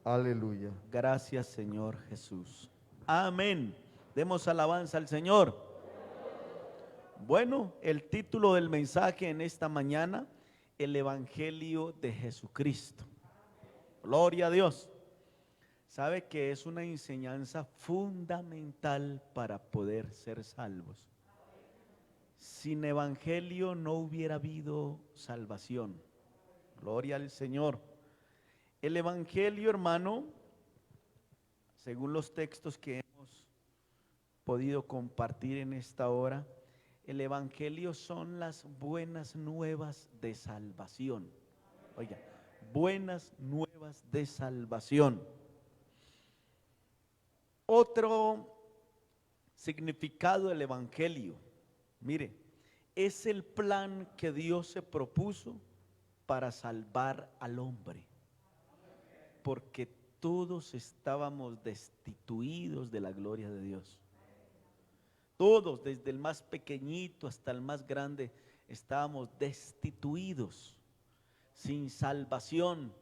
Aleluya. Gracias, Señor Jesús. Amén. Demos alabanza al Señor. Bueno, el título del mensaje en esta mañana, el Evangelio de Jesucristo. Gloria a Dios. Sabe que es una enseñanza fundamental para poder ser salvos. Sin Evangelio no hubiera habido salvación. Gloria al Señor. El Evangelio, hermano, según los textos que hemos podido compartir en esta hora, el Evangelio son las buenas nuevas de salvación. Oiga, buenas nuevas de salvación. Otro significado del Evangelio, mire, es el plan que Dios se propuso para salvar al hombre, porque todos estábamos destituidos de la gloria de Dios. Todos, desde el más pequeñito hasta el más grande, estábamos destituidos, sin salvación,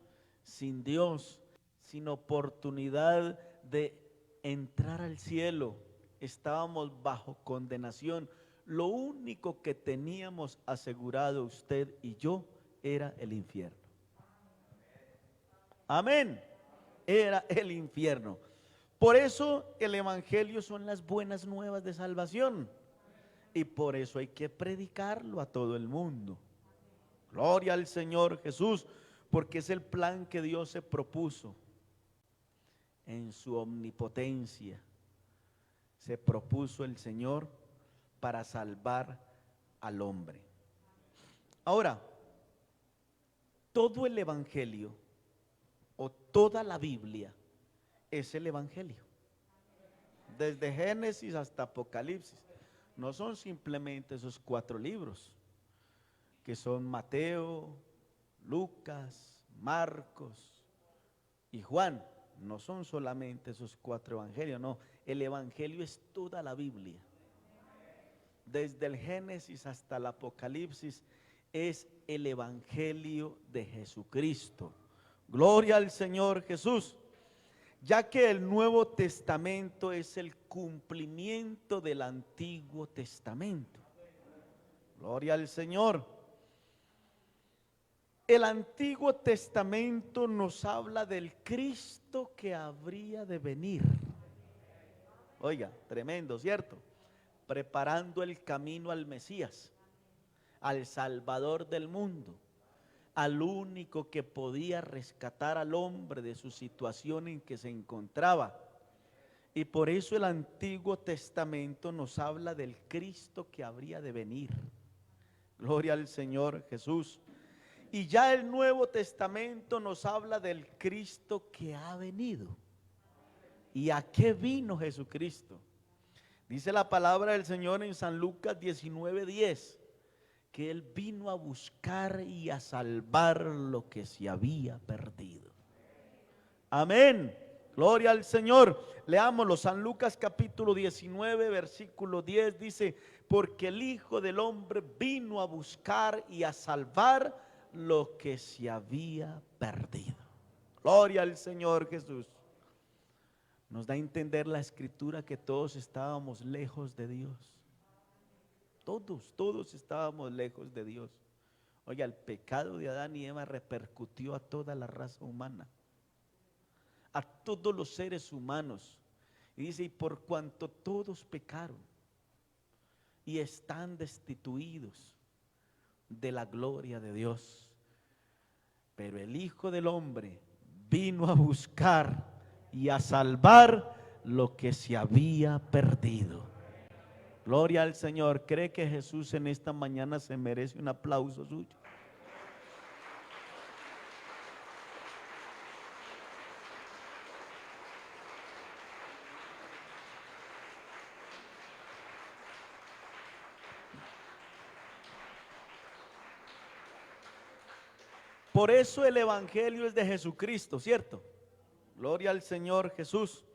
sin Dios, sin oportunidad de entrar al cielo. Estábamos bajo condenación. Lo único que teníamos asegurado usted y yo era el infierno. Amén. Era el infierno. Por eso el Evangelio son las buenas nuevas de salvación. Y por eso hay que predicarlo a todo el mundo. Gloria al Señor Jesús, porque es el plan que Dios se propuso en su omnipotencia. Se propuso el Señor para salvar al hombre. Ahora, todo el Evangelio o toda la Biblia es el Evangelio, desde Génesis hasta Apocalipsis. No son simplemente esos 4 libros, que son Mateo, Lucas, Marcos y Juan. No son solamente esos 4 evangelios, no. El Evangelio es toda la Biblia. Desde el Génesis hasta el Apocalipsis es el Evangelio de Jesucristo. Gloria al Señor Jesús. Ya que el Nuevo Testamento es el cumplimiento del Antiguo Testamento. Gloria al Señor. El Antiguo Testamento nos habla del Cristo que habría de venir. Oiga, tremendo, ¿cierto? Preparando el camino al Mesías, al Salvador del mundo, al único que podía rescatar al hombre de su situación en que se encontraba. Y por eso el Antiguo Testamento nos habla del Cristo que habría de venir. Gloria al Señor Jesús. Y ya el Nuevo Testamento nos habla del Cristo que ha venido. ¿Y a qué vino Jesucristo? Dice la palabra del Señor en San Lucas 19:10, que Él vino a buscar y a salvar lo que se había perdido. Amén. Gloria al Señor. Leámoslo. San Lucas capítulo 19, versículo 10 dice: porque el Hijo del Hombre vino a buscar y a salvar lo que se había perdido. Gloria al Señor Jesús. Nos da a entender la Escritura que todos estábamos lejos de Dios. Todos estábamos lejos de Dios. Oiga, el pecado de Adán y Eva repercutió a toda la raza humana, a todos los seres humanos. Y dice: y por cuanto todos pecaron y están destituidos de la gloria de Dios, pero el Hijo del Hombre vino a buscar y a salvar lo que se había perdido. Gloria al Señor. ¿Cree que Jesús en esta mañana se merece un aplauso suyo? Por eso el Evangelio es de Jesucristo, ¿cierto? Gloria al Señor Jesús.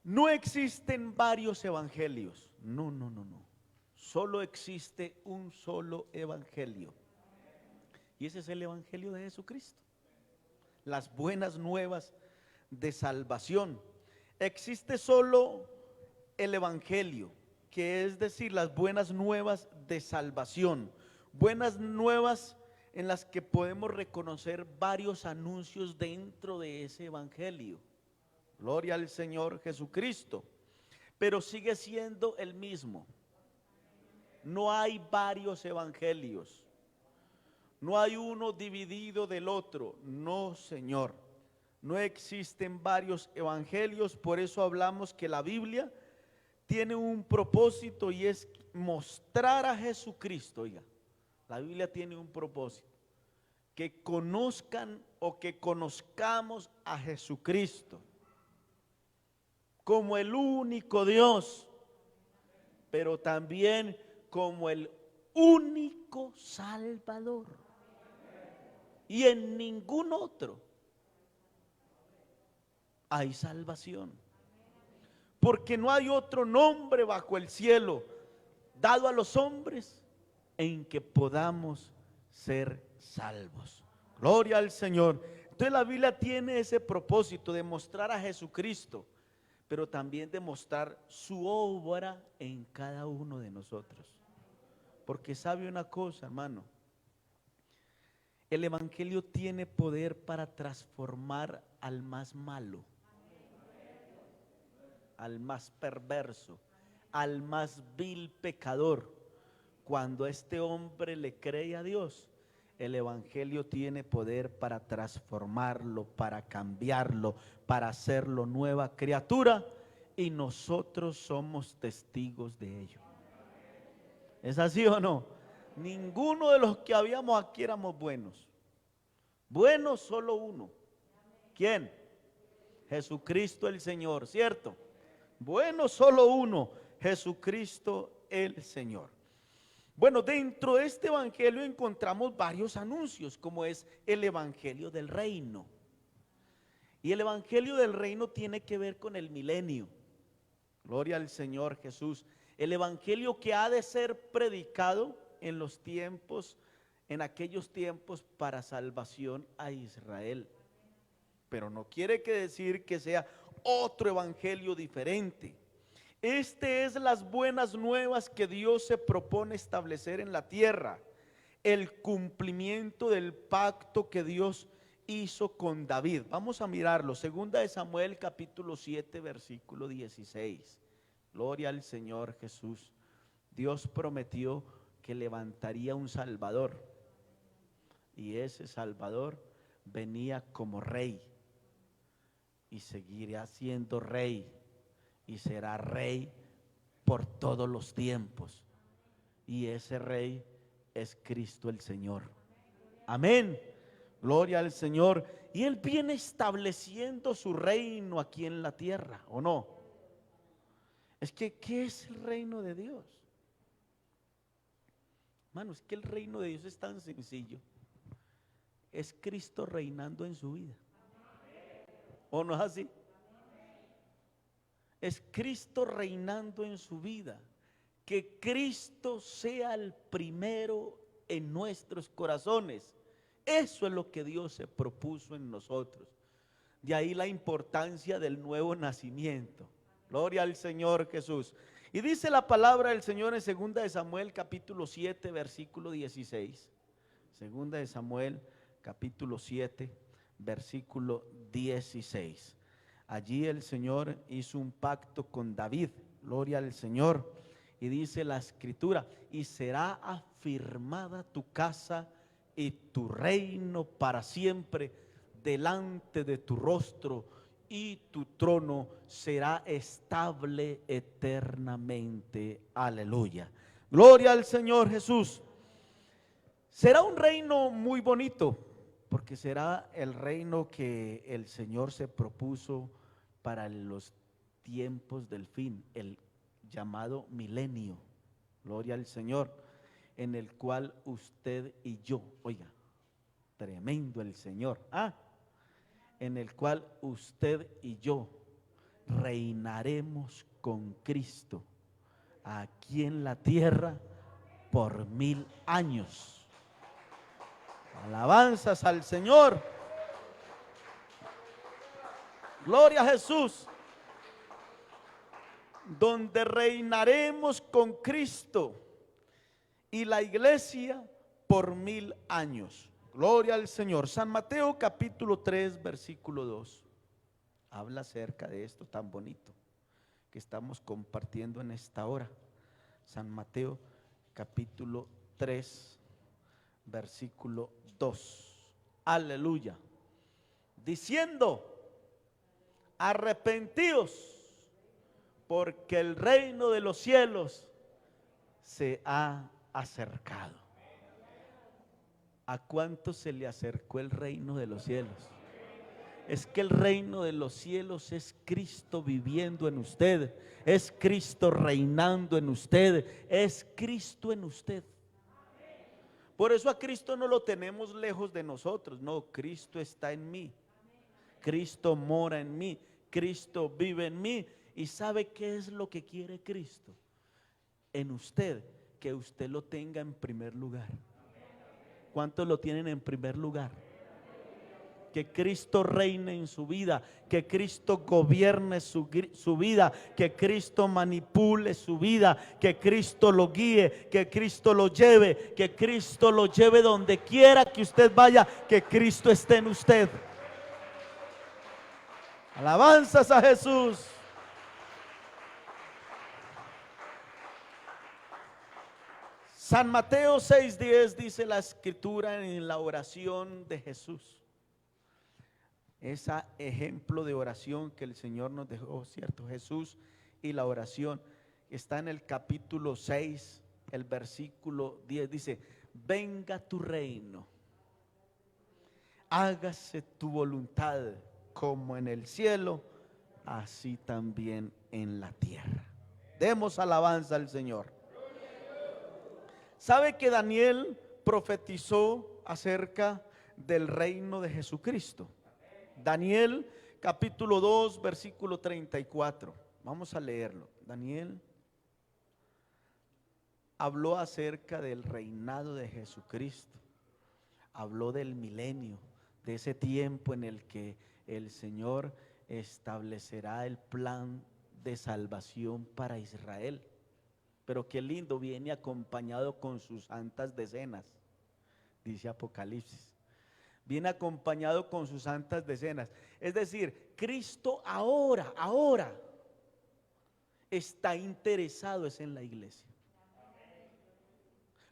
No existen varios evangelios. No. Solo existe un solo evangelio. Y ese es el Evangelio de Jesucristo. las buenas nuevas de salvación. Existe solo el evangelio, que es decir, las buenas nuevas de salvación. Buenas nuevas en las que podemos reconocer varios anuncios dentro de ese evangelio. Gloria al Señor Jesucristo. Pero sigue siendo el mismo. No hay varios evangelios. No hay uno dividido del otro. No, Señor. No existen varios evangelios. Por eso hablamos que la Biblia tiene un propósito y es mostrar a Jesucristo. Oiga, la Biblia tiene un propósito. Que conozcan o que conozcamos a Jesucristo como el único Dios, pero también como el único Salvador. Y en ningún otro hay salvación. Porque no hay otro nombre bajo el cielo dado a los hombres en que podamos ser salvos. Gloria al Señor. Entonces la Biblia tiene ese propósito de mostrar a Jesucristo, pero también de mostrar su obra en cada uno de nosotros. Porque sabe una cosa, hermano, el evangelio tiene poder para transformar al más malo, al más perverso, al más vil pecador. Cuando este hombre le cree a Dios, el evangelio tiene poder para transformarlo, para cambiarlo, para hacerlo nueva criatura, y nosotros somos testigos de ello. ¿Es así o no? Ninguno de los que habíamos aquí éramos buenos. Bueno, solo uno. ¿Quién? Jesucristo el Señor, ¿cierto? Bueno, solo uno, Jesucristo el Señor. Bueno, dentro de este evangelio encontramos varios anuncios, como es el evangelio del reino. Y el evangelio del reino tiene que ver con el milenio. Gloria al Señor Jesús. El evangelio que ha de ser predicado en los tiempos, en aquellos tiempos, para salvación a Israel. Pero no quiere decir que sea otro evangelio diferente. Este es las buenas nuevas que Dios se propone establecer en la tierra, el cumplimiento del pacto que Dios hizo con David. Vamos a mirarlo, segunda de Samuel capítulo 7 versículo 16. Gloria al Señor Jesús. Dios prometió que levantaría un Salvador, y ese Salvador venía como rey y seguirá siendo rey y será rey por todos los tiempos, y ese rey es Cristo el Señor. Amén, gloria al Señor. Y Él viene estableciendo su reino aquí en la tierra, ¿o no? Es que, ¿qué es el reino de Dios? Hermano, es que el reino de Dios es tan sencillo. Es Cristo reinando en su vida, ¿o no es así? Es Cristo reinando en su vida. Que Cristo sea el primero en nuestros corazones. Eso es lo que Dios se propuso en nosotros. De ahí la importancia del nuevo nacimiento. Gloria al Señor Jesús. Y dice la palabra del Señor en segunda de Samuel capítulo 7 versículo 16. Segunda de Samuel capítulo 7 versículo 16. Allí el Señor hizo un pacto con David, gloria al Señor, y dice la escritura: y será afirmada tu casa y tu reino para siempre delante de tu rostro, y tu trono será estable eternamente. Aleluya. Gloria al Señor Jesús. Será un reino muy bonito, porque será el reino que el Señor se propuso para los tiempos del fin, el llamado milenio. Gloria al Señor, en el cual usted y yo, oiga, tremendo el Señor, en el cual usted y yo reinaremos con Cristo aquí en la tierra por 1000 años. Alabanzas al Señor. Gloria a Jesús. Donde reinaremos con Cristo y la iglesia por 1000 años. Gloria al Señor. San Mateo capítulo 3 versículo 2. Habla acerca de esto tan bonito que estamos compartiendo en esta hora. San Mateo capítulo 3 versículo 2. Aleluya. Diciendo: arrepentíos, porque el reino de los cielos se ha acercado. ¿A cuánto se le acercó el reino de los cielos? Es que el reino de los cielos es Cristo viviendo en usted, es Cristo reinando en usted, es Cristo en usted. Por eso a Cristo no lo tenemos lejos de nosotros, no, Cristo está en mí, Cristo mora en mí, Cristo vive en mí. ¿Y sabe qué es lo que quiere Cristo en usted? Que usted lo tenga en primer lugar. ¿Cuántos lo tienen en primer lugar? Que Cristo reine en su vida, que Cristo gobierne su vida, que Cristo manipule su vida, que Cristo lo guíe, que Cristo lo lleve, que Cristo lo lleve donde quiera que usted vaya, que Cristo esté en usted. Alabanzas a Jesús. San Mateo 6:10 dice la escritura en la oración de Jesús. Ese ejemplo de oración que el Señor nos dejó, ¿cierto? Jesús y la oración está en el capítulo 6, el versículo 10. Dice: venga tu reino, hágase tu voluntad como en el cielo, así también en la tierra. Demos alabanza al Señor. ¿Sabe que Daniel profetizó acerca del reino de Jesucristo? Daniel capítulo 2 versículo 34. Vamos a leerlo. Daniel habló acerca del reinado de Jesucristo. Habló del milenio, de ese tiempo en el que el Señor establecerá el plan de salvación para Israel. Pero qué lindo, viene acompañado con sus santas decenas, dice Apocalipsis. Viene acompañado con sus santas decenas. Es decir, Cristo ahora está interesado es en la iglesia.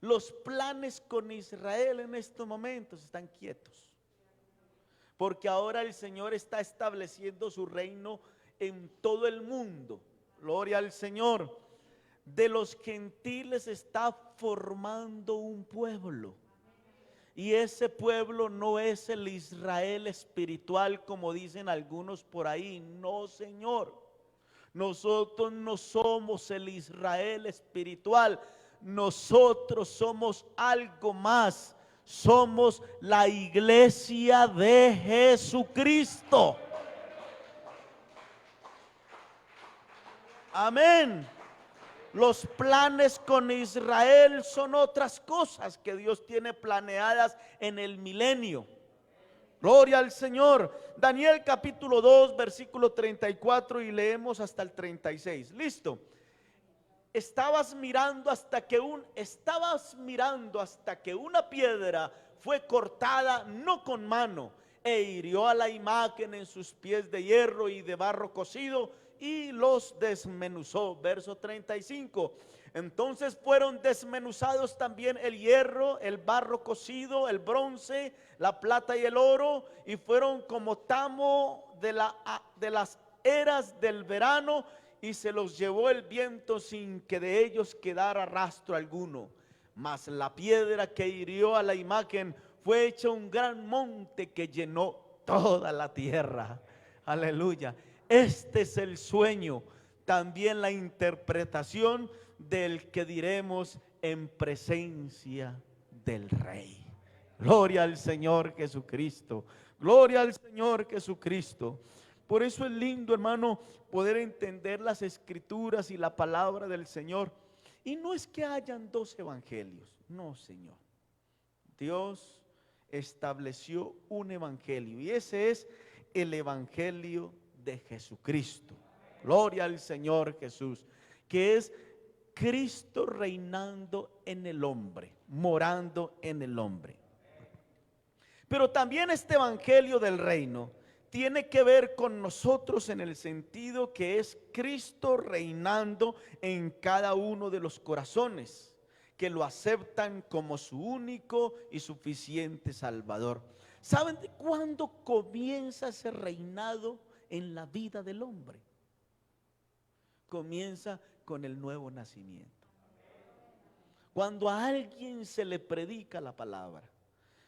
Los planes con Israel en estos momentos están quietos, porque ahora el Señor está estableciendo su reino en todo el mundo. Gloria al Señor. De los gentiles está formando un pueblo, y ese pueblo no es el Israel espiritual como dicen algunos por ahí. No, Señor, nosotros no somos el Israel espiritual, nosotros somos algo más, somos la iglesia de Jesucristo. Amén. Los planes con Israel son otras cosas que Dios tiene planeadas en el milenio. Gloria al Señor. Daniel capítulo 2 versículo 34 y leemos hasta el 36. Listo. Estabas mirando hasta que una piedra fue cortada no con mano, e hirió a la imagen en sus pies de hierro y de barro cocido, y los desmenuzó. Verso 35. Entonces fueron desmenuzados también el hierro, el barro cocido, el bronce, la plata y el oro, y fueron como tamo de las eras del verano, y se los llevó el viento sin que de ellos quedara rastro alguno. Mas la piedra que hirió a la imagen fue hecha un gran monte que llenó toda la tierra. Aleluya. Este es el sueño, también la interpretación del que diremos en presencia del Rey. Gloria al Señor Jesucristo. Gloria al Señor Jesucristo. Por eso es lindo, hermano, poder entender las escrituras y la palabra del Señor. Y no es que hayan dos evangelios, no, Señor. Dios estableció un evangelio, y ese es el evangelio de Jesucristo. Gloria al Señor Jesús, que es Cristo reinando en el hombre, morando en el hombre. Pero también este evangelio del reino tiene que ver con nosotros en el sentido que es Cristo reinando en cada uno de los corazones que lo aceptan como su único y suficiente Salvador. ¿Saben de cuándo comienza ese reinado en la vida del hombre? Comienza con el nuevo nacimiento. Cuando a alguien se le predica la palabra,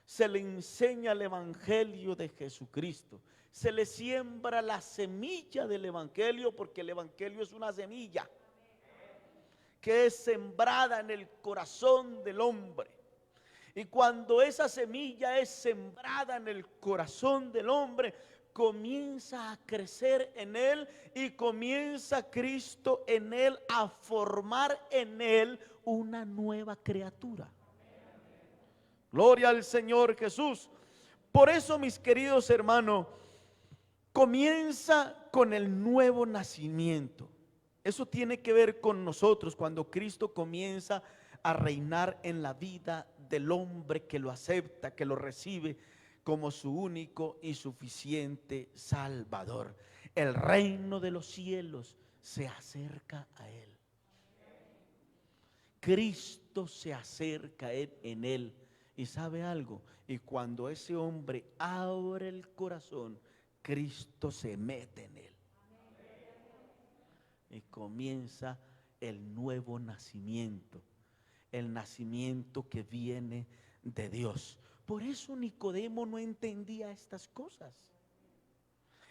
se le enseña el evangelio de Jesucristo, se le siembra la semilla del evangelio, porque el evangelio es una semilla que es sembrada en el corazón del hombre. Y cuando esa semilla es sembrada en el corazón del hombre, comienza a crecer en él y comienza Cristo en él a formar en él una nueva criatura. Gloria al Señor Jesús. Por eso, mis queridos hermanos, comienza con el nuevo nacimiento. Eso tiene que ver con nosotros cuando Cristo comienza a reinar en la vida del hombre que lo acepta, que lo recibe como su único y suficiente Salvador. El reino de los cielos se acerca a él. Cristo se acerca en él. Y sabe algo, y cuando ese hombre abre el corazón, Cristo se mete en él. Y comienza el nuevo nacimiento, el nacimiento que viene de Dios. Por eso Nicodemo no entendía estas cosas.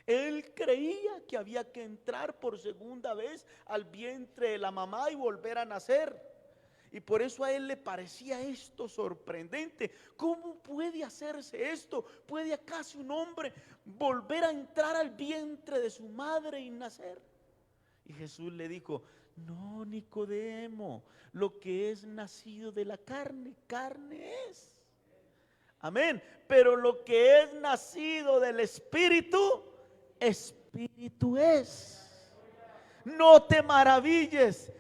Él creía que había que entrar por segunda vez al vientre de la mamá y volver a nacer. Y por eso a él le parecía esto sorprendente. ¿Cómo puede hacerse esto? ¿Puede acaso un hombre volver a entrar al vientre de su madre y nacer? Y Jesús le dijo: no, Nicodemo, lo que es nacido de la carne, carne es. Amén. Pero lo que es nacido del Espíritu, Espíritu es. No te maravilles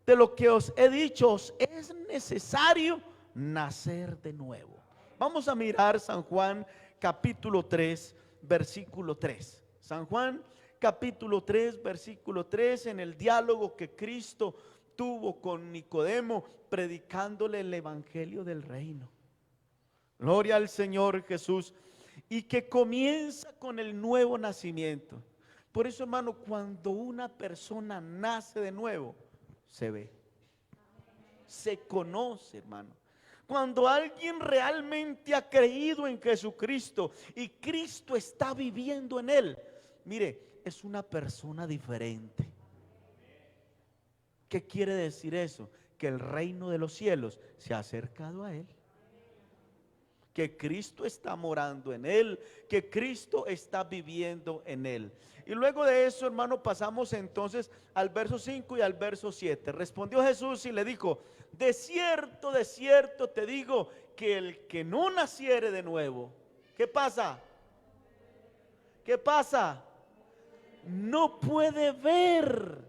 de lo que os he dicho, os es necesario nacer de nuevo. Vamos a mirar San Juan capítulo 3, versículo 3. San Juan capítulo 3, versículo 3, en el diálogo que Cristo tuvo con Nicodemo, predicándole el evangelio del reino. Gloria al Señor Jesús. Y que comienza con el nuevo nacimiento. Por eso, hermano, cuando una persona nace de nuevo, se ve, se conoce, hermano. Cuando alguien realmente ha creído en Jesucristo y Cristo está viviendo en él, mire, es una persona diferente. ¿Qué quiere decir eso? Que el reino de los cielos se ha acercado a él, que Cristo está morando en él, que Cristo está viviendo en él. Y luego de eso, hermano, pasamos entonces al verso 5 y al verso 7. Respondió Jesús y le dijo: de cierto te digo, que el que no naciere de nuevo, ¿qué pasa? ¿Qué pasa? No puede ver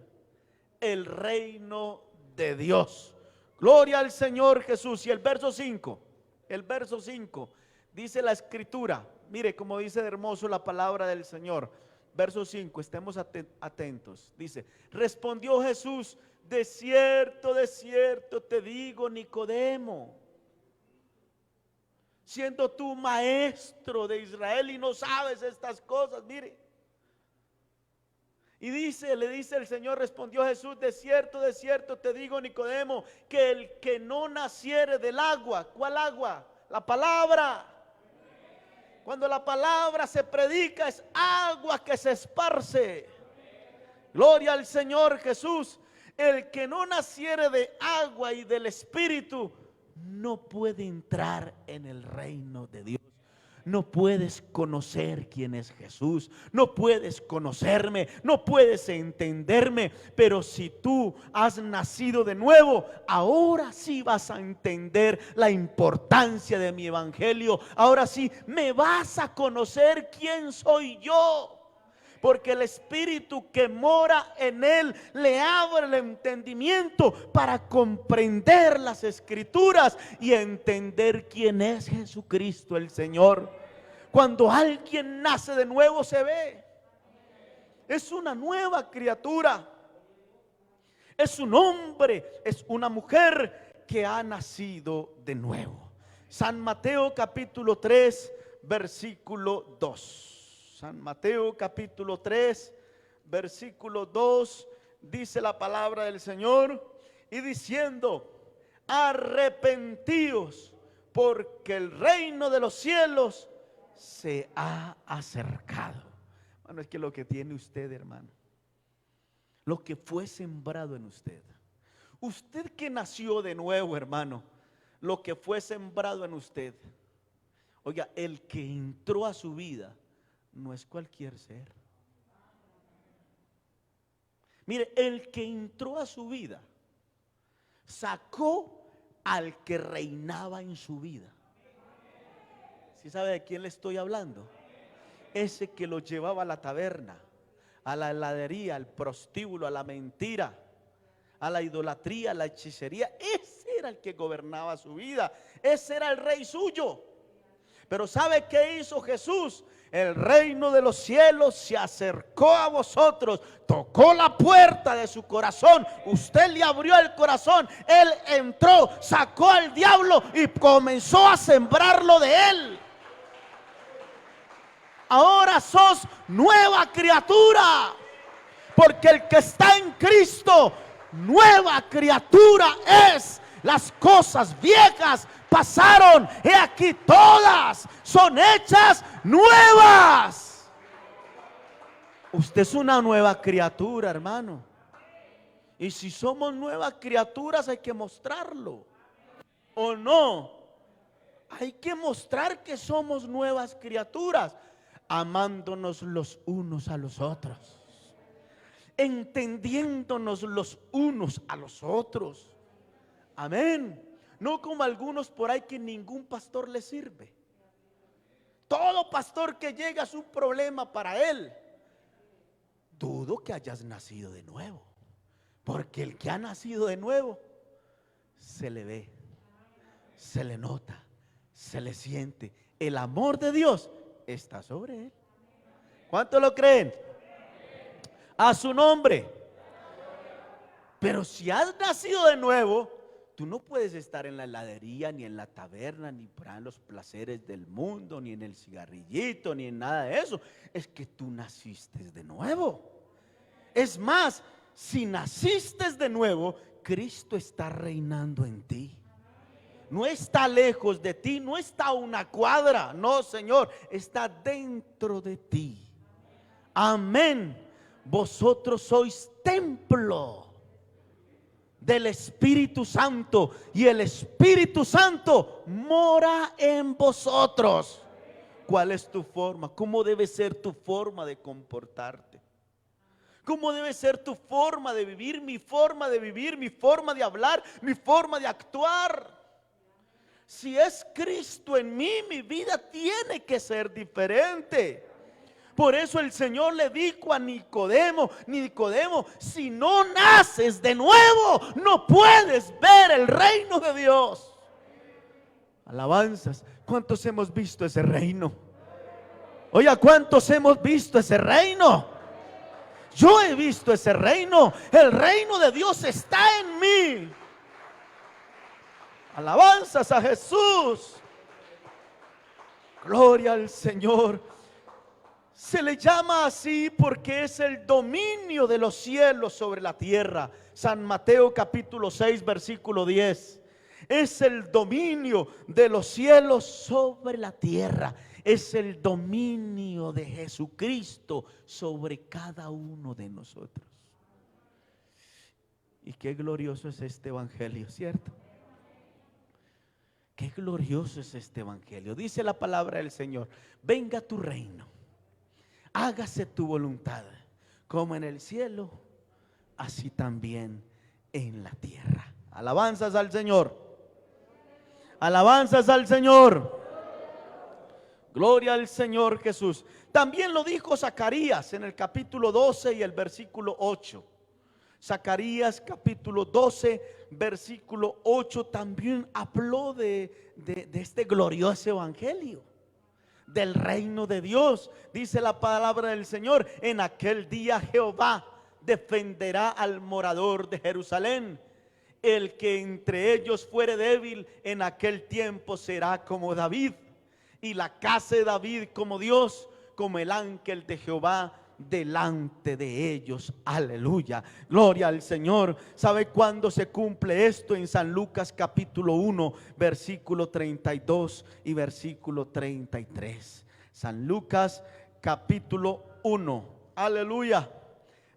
el reino de Dios. Gloria al Señor Jesús. Y el verso 5 dice la escritura, mire cómo dice de hermoso la palabra del Señor. Verso 5, estemos atentos. Dice: respondió Jesús: de cierto te digo, Nicodemo, siendo tú maestro de Israel y no sabes estas cosas. Mire, y le dice el Señor, respondió Jesús: de cierto te digo, Nicodemo, que el que no naciere del agua. ¿Cuál agua? La palabra. Cuando la palabra se predica, es agua que se esparce. Gloria al Señor Jesús. El que no naciere de agua y del Espíritu no puede entrar en el reino de Dios. No puedes conocer quién es Jesús, no puedes conocerme, no puedes entenderme, pero si tú has nacido de nuevo, ahora sí vas a entender la importancia de mi evangelio. Ahora sí me vas a conocer quién soy yo. Porque el Espíritu que mora en él le abre el entendimiento para comprender las Escrituras y entender quién es Jesucristo el Señor. Cuando alguien nace de nuevo se ve. Es una nueva criatura. Es un hombre, es una mujer que ha nacido de nuevo. San Mateo capítulo 3, versículo 2. San Mateo capítulo 3, versículo 2, dice la palabra del Señor, y diciendo: arrepentíos, porque el reino de los cielos se ha acercado. Bueno, es que lo que tiene usted, hermano, lo que fue sembrado en usted, usted que nació de nuevo, hermano, lo que fue sembrado en usted, oiga, el que entró a su vida no es cualquier ser. Mire, el que entró a su vida sacó al que reinaba en su vida. ¿Sí sabe de quién le estoy hablando? Ese que lo llevaba a la taberna, a la heladería, al prostíbulo, a la mentira, a la idolatría, a la hechicería. Ese era el que gobernaba su vida. Ese era el rey suyo. Pero ¿sabe qué hizo Jesús? El reino de los cielos se acercó a vosotros, tocó la puerta de su corazón, usted le abrió el corazón, él entró, sacó al diablo y comenzó a sembrarlo de él. Ahora sos nueva criatura, porque el que está en Cristo, nueva criatura es. Las cosas viejas pasaron, he aquí todas son hechas nuevas. Usted es una nueva criatura, hermano. Y si somos nuevas criaturas hay que mostrarlo, ¿o no? Hay que mostrar que somos nuevas criaturas, amándonos los unos a los otros, entendiéndonos los unos a los otros. Amén. No como algunos por ahí que ningún pastor le sirve. Todo pastor que llega es un problema para él. Dudo que hayas nacido de nuevo, porque el que ha nacido de nuevo se le ve, se le nota, se le siente. El amor de Dios está sobre él. ¿Cuántos lo creen? A su nombre. Pero si has nacido de nuevo, tú no puedes estar en la heladería, ni en la taberna, ni para los placeres del mundo, ni en el cigarrillito, ni en nada de eso. Es que tú naciste de nuevo. Es más, si naciste de nuevo, Cristo está reinando en ti. No está lejos de ti, no está a una cuadra, no, Señor, está dentro de ti. Amén. Vosotros sois templo del Espíritu Santo, y el Espíritu Santo mora en vosotros. ¿Cuál es tu forma? ¿Cómo debe ser tu forma de comportarte? ¿Cómo debe ser tu forma de vivir? Mi forma de vivir, mi forma de hablar, mi forma de actuar. Si es Cristo en mí, mi vida tiene que ser diferente. Por eso el Señor le dijo a Nicodemo: Nicodemo, si no naces de nuevo, no puedes ver el reino de Dios. Alabanzas. ¿Cuántos hemos visto ese reino? Oiga, ¿cuántos hemos visto ese reino? Yo he visto ese reino. El reino de Dios está en mí. Alabanzas a Jesús. Gloria al Señor. Se le llama así porque es el dominio de los cielos sobre la tierra. San Mateo capítulo 6 versículo 10. Es el dominio de los cielos sobre la tierra. Es el dominio de Jesucristo sobre cada uno de nosotros. Y qué glorioso es este evangelio, ¿cierto? Qué glorioso es este evangelio. Dice la palabra del Señor: venga tu reino, hágase tu voluntad, como en el cielo, así también en la tierra. Alabanzas al Señor. Alabanzas al Señor. Gloria al Señor Jesús. También lo dijo Zacarías en el capítulo 12 y el versículo 8. Zacarías capítulo 12, versículo 8 también habló de este glorioso evangelio del reino de Dios. Dice la palabra del Señor: en aquel día Jehová defenderá al morador de Jerusalén. El que entre ellos fuere débil en aquel tiempo será como David, y la casa de David como Dios, como el ángel de Jehová delante de ellos. Aleluya, gloria al Señor. ¿Sabe cuándo se cumple esto? En San Lucas capítulo 1, versículo 32 y versículo 33. San Lucas capítulo 1, aleluya,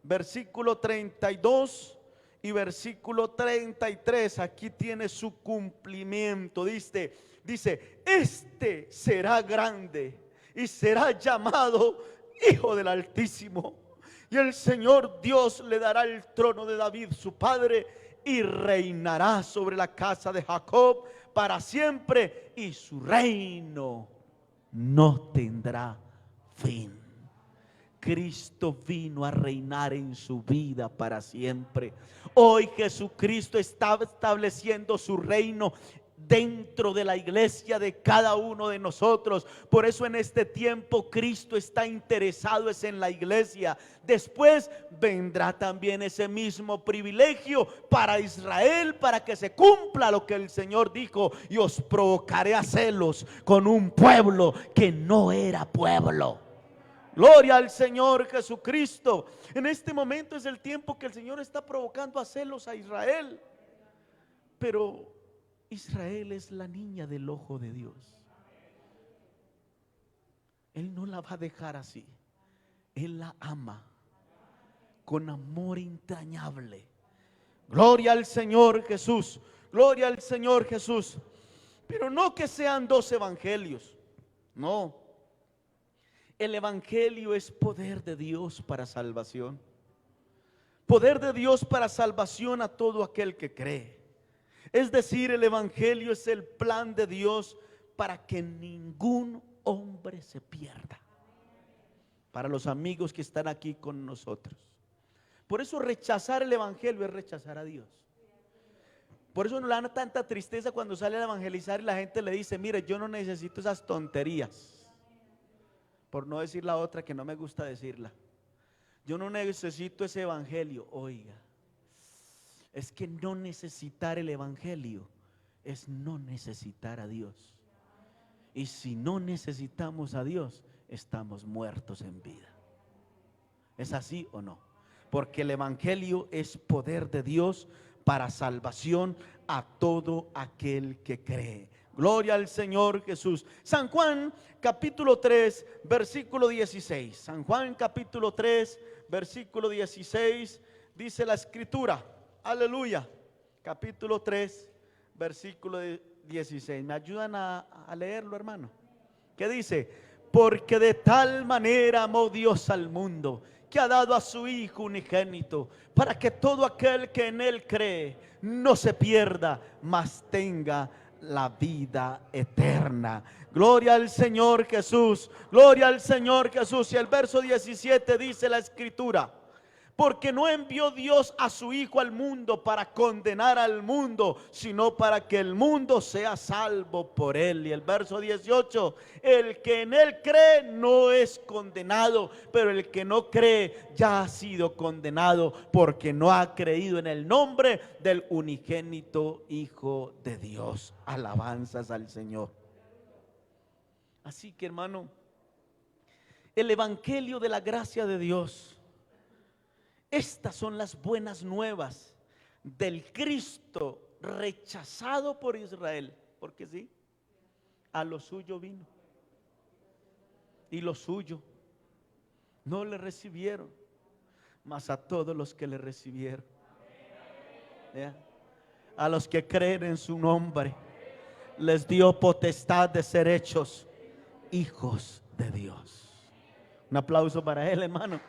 versículo 32 y versículo 33. Aquí tiene su cumplimiento. Dice: este será grande y será llamado Hijo del Altísimo, y el Señor Dios le dará el trono de David su padre, y reinará sobre la casa de Jacob para siempre, y su reino no tendrá fin. Cristo vino a reinar en su vida para siempre. Hoy Jesucristo está estableciendo su reino dentro de la iglesia de cada uno de nosotros. Por eso en este tiempo Cristo está interesado en la iglesia. Después vendrá también ese mismo privilegio para Israel, para que se cumpla lo que el Señor dijo: y os provocaré a celos con un pueblo que no era pueblo. Gloria al Señor Jesucristo. En este momento es el tiempo que el Señor está provocando a celos a Israel. Pero Israel es la niña del ojo de Dios. Él no la va a dejar así. Él la ama con amor entrañable. Gloria al Señor Jesús. Gloria al Señor Jesús. Pero no que sean dos evangelios. No. El evangelio es poder de Dios para salvación. Poder de Dios para salvación a todo aquel que cree. Es decir, el evangelio es el plan de Dios para que ningún hombre se pierda. Para los amigos que están aquí con nosotros. Por eso rechazar el evangelio es rechazar a Dios. Por eso nos da tanta tristeza cuando sale a evangelizar y la gente le dice: mire, yo no necesito esas tonterías. Por no decir la otra que no me gusta decirla. Yo no necesito ese evangelio. Oiga, es que no necesitar el evangelio es no necesitar a Dios. Y si no necesitamos a Dios, estamos muertos en vida. ¿Es así o no? Porque el evangelio es poder de Dios para salvación a todo aquel que cree. Gloria al Señor Jesús. San Juan capítulo 3, versículo 16. San Juan capítulo 3, versículo 16. Dice la escritura, aleluya, capítulo 3, versículo 16. ¿Me ayudan a leerlo, hermano? ¿Qué dice? Porque de tal manera amó Dios al mundo, que ha dado a su Hijo unigénito, para que todo aquel que en Él cree no se pierda, mas tenga la vida eterna. Gloria al Señor Jesús. Gloria al Señor Jesús. Y el verso 17 dice la escritura: porque no envió Dios a su Hijo al mundo para condenar al mundo, sino para que el mundo sea salvo por él. Y el verso 18: el que en él cree no es condenado, pero el que no cree ya ha sido condenado, porque no ha creído en el nombre del unigénito Hijo de Dios. Alabanzas al Señor. Así que, hermano, el evangelio de la gracia de Dios, estas son las buenas nuevas del Cristo rechazado por Israel. Porque sí, a lo suyo vino, y lo suyo no le recibieron, mas a todos los que le recibieron, a los que creen en su nombre, les dio potestad de ser hechos hijos de Dios. Un aplauso para él, hermano.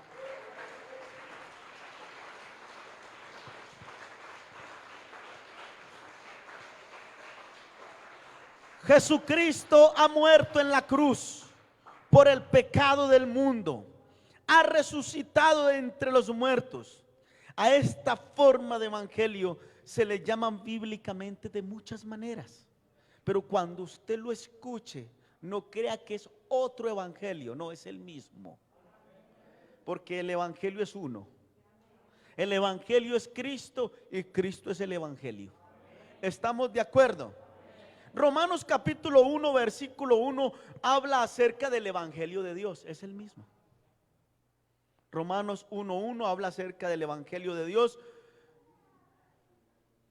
Jesucristo ha muerto en la cruz por el pecado del mundo, ha resucitado de entre los muertos. A esta forma de evangelio se le llaman bíblicamente de muchas maneras, pero cuando usted lo escuche, no crea que es otro evangelio, no, es el mismo, porque el evangelio es uno. El evangelio es Cristo y Cristo es el evangelio. ¿Estamos de acuerdo? Romanos capítulo 1 versículo 1 habla acerca del evangelio de Dios, es el mismo. Romanos 1:1 habla acerca del evangelio de Dios.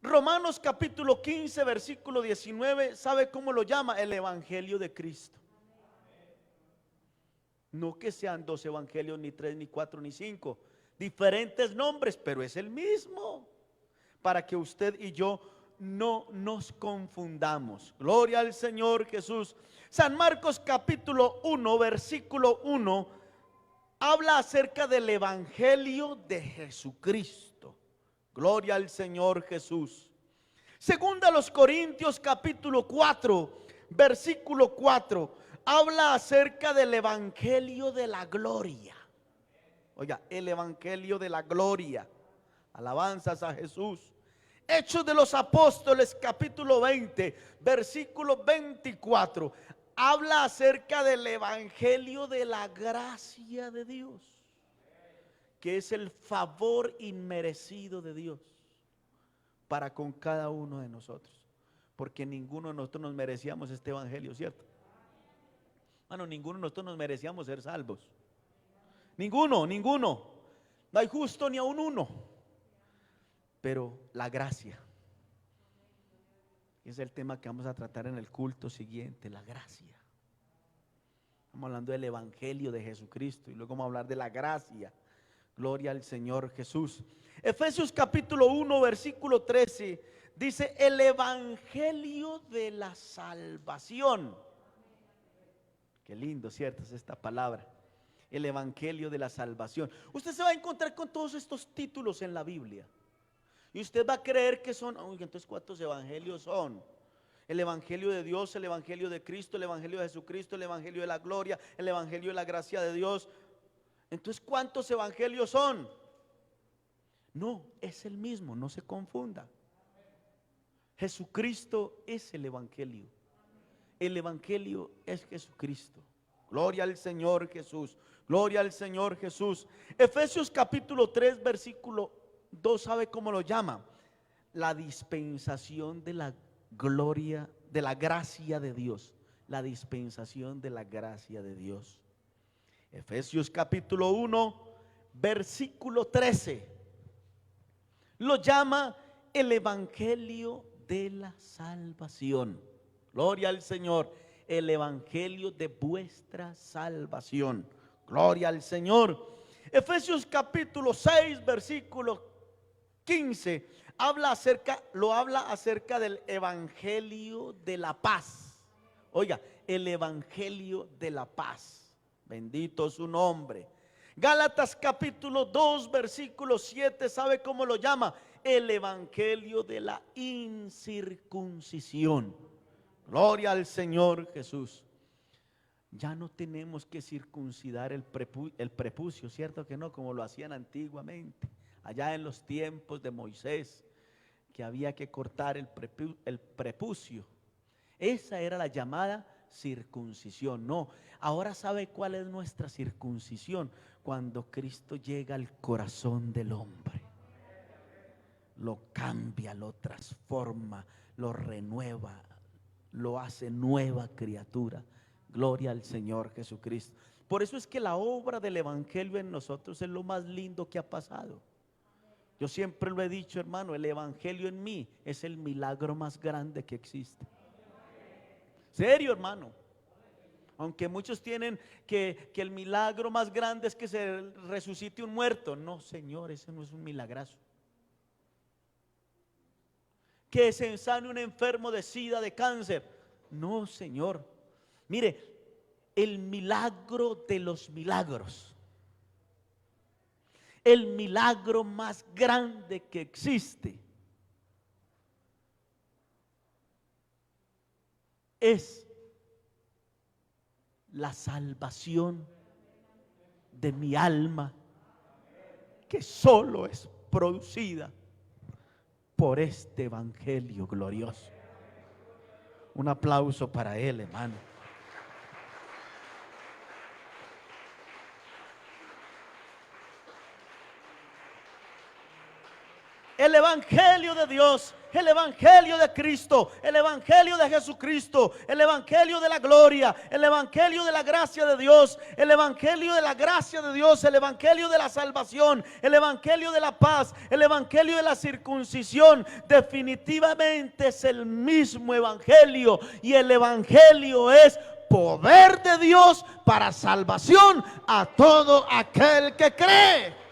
Romanos capítulo 15 versículo 19, ¿sabe cómo lo llama? El evangelio de Cristo. No que sean dos evangelios, ni tres, ni cuatro, ni cinco, diferentes nombres, pero es el mismo, para que usted y yo no nos confundamos. Gloria al Señor Jesús. San Marcos capítulo 1 versículo 1 habla acerca del evangelio de Jesucristo. Gloria al Señor Jesús. Segunda a los Corintios capítulo 4 versículo 4 habla acerca del evangelio de la gloria. Oiga, el evangelio de la gloria. Alabanzas a Jesús. Hechos de los Apóstoles capítulo 20 versículo 24 habla acerca del evangelio de la gracia de Dios, que es el favor inmerecido de Dios para con cada uno de nosotros, porque ninguno de nosotros nos merecíamos este evangelio, ¿cierto? Bueno, ninguno de nosotros nos merecíamos ser salvos. Ninguno. No hay justo ni aun uno. Pero la gracia es el tema que vamos a tratar en el culto siguiente, la gracia. Estamos hablando del evangelio de Jesucristo y luego vamos a hablar de la gracia. Gloria al Señor Jesús. Efesios capítulo 1 versículo 13 dice: el evangelio de la salvación. Qué lindo, ¿cierto? Es esta palabra, el evangelio de la salvación. Usted se va a encontrar con todos estos títulos en la Biblia y usted va a creer que son, uy, entonces ¿cuántos evangelios son? El evangelio de Dios, el evangelio de Cristo, el evangelio de Jesucristo, el evangelio de la gloria, el evangelio de la gracia de Dios. Entonces, ¿cuántos evangelios son? No, es el mismo, no se confunda. Jesucristo es el evangelio. El evangelio es Jesucristo. Gloria al Señor Jesús. Gloria al Señor Jesús. Efesios capítulo 3 versículo 2, ¿sabe cómo lo llama? La dispensación de la gloria, de la gracia de Dios. La dispensación de la gracia de Dios. Efesios capítulo 1 versículo 13 lo llama el evangelio de la salvación. Gloria al Señor. El evangelio de vuestra salvación. Gloria al Señor. Efesios capítulo 6 versículo 15 habla acerca del evangelio de la paz. Oiga, el evangelio de la paz. Bendito su nombre. Gálatas capítulo 2 versículo 7, ¿sabe cómo lo llama? El evangelio de la incircuncisión. Gloria al Señor Jesús. Ya no tenemos que circuncidar el prepucio, ¿cierto que no? Como lo hacían antiguamente, allá en los tiempos de Moisés, que había que cortar el prepucio. Esa era la llamada circuncisión. No, ahora ¿sabe cuál es nuestra circuncisión? Cuando Cristo llega al corazón del hombre, lo cambia, lo transforma, lo renueva, lo hace nueva criatura. Gloria al Señor Jesucristo. Por eso es que la obra del evangelio en nosotros es lo más lindo que ha pasado. Yo siempre lo he dicho, hermano, el evangelio en mí es el milagro más grande que existe. Serio, hermano. Aunque muchos tienen que el milagro más grande es que se resucite un muerto. No, Señor, ese no es un milagrazo. Que se sane un enfermo de sida, de cáncer. No, Señor. Mire, el milagro de los milagros, el milagro más grande que existe, es la salvación de mi alma, que solo es producida por este evangelio glorioso. Un aplauso para él, hermano. El evangelio de Dios, el evangelio de Cristo, el evangelio de Jesucristo, el evangelio de la gloria, el evangelio de la gracia de Dios, el evangelio de la gracia de Dios, el evangelio de la salvación, el evangelio de la paz, el evangelio de la circuncisión, definitivamente es el mismo evangelio, y el evangelio es poder de Dios para salvación a todo aquel que cree.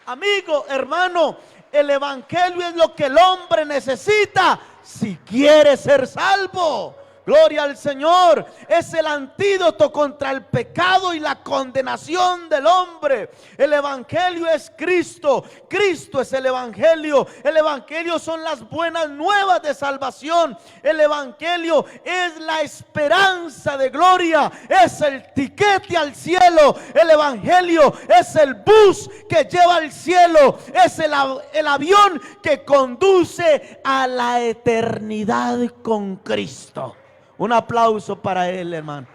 Amigo, hermano, el evangelio es lo que el hombre necesita si quiere ser salvo. Gloria al Señor. Es el antídoto contra el pecado y la condenación del hombre. El evangelio es Cristo. Cristo es el evangelio. El evangelio son las buenas nuevas de salvación. El evangelio es la esperanza de gloria. Es el tiquete al cielo. El evangelio es el bus que lleva al cielo. Es el avión que conduce a la eternidad con Cristo. Un aplauso para él, hermano.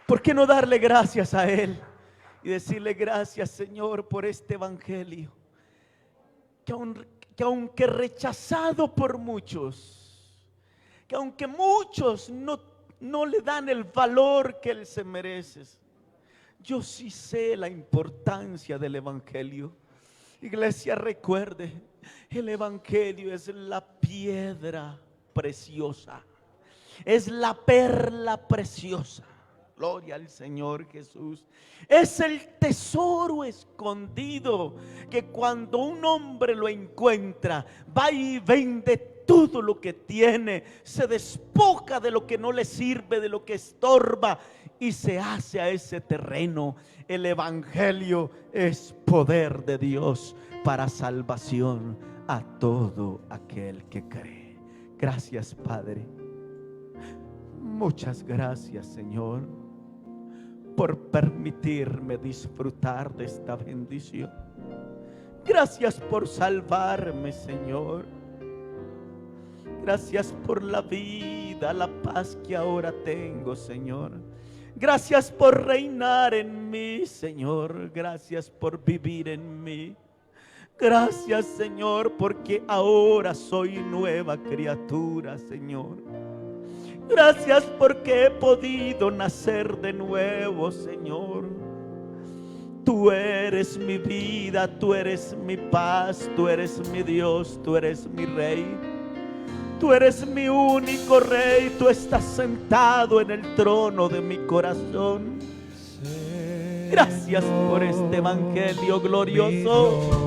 ¿Por qué no darle gracias a él y decirle gracias, Señor, por este evangelio que aunque rechazado por muchos, que aunque muchos no le dan el valor que él se merece, yo sí sé la importancia del evangelio. Iglesia, recuerde, el evangelio es la piedra preciosa, es la perla preciosa. Gloria al Señor Jesús. Es el tesoro escondido que cuando un hombre lo encuentra, va y vende todo lo que tiene, se despoja de lo que no le sirve, de lo que estorba, y se hace a ese terreno. El evangelio es poder de Dios para salvación a todo aquel que cree. Gracias, Padre. Muchas gracias, Señor, por permitirme disfrutar de esta bendición. Gracias por salvarme, Señor. Gracias por la vida, la paz que ahora tengo, Señor. Gracias por reinar en mí, Señor. Gracias por vivir en mí. Gracias, Señor, porque ahora soy nueva criatura, Señor. Gracias porque he podido nacer de nuevo, Señor. Tú eres mi vida, tú eres mi paz, tú eres mi Dios, tú eres mi Rey. Tú eres mi único Rey, tú estás sentado en el trono de mi corazón. Gracias por este evangelio glorioso.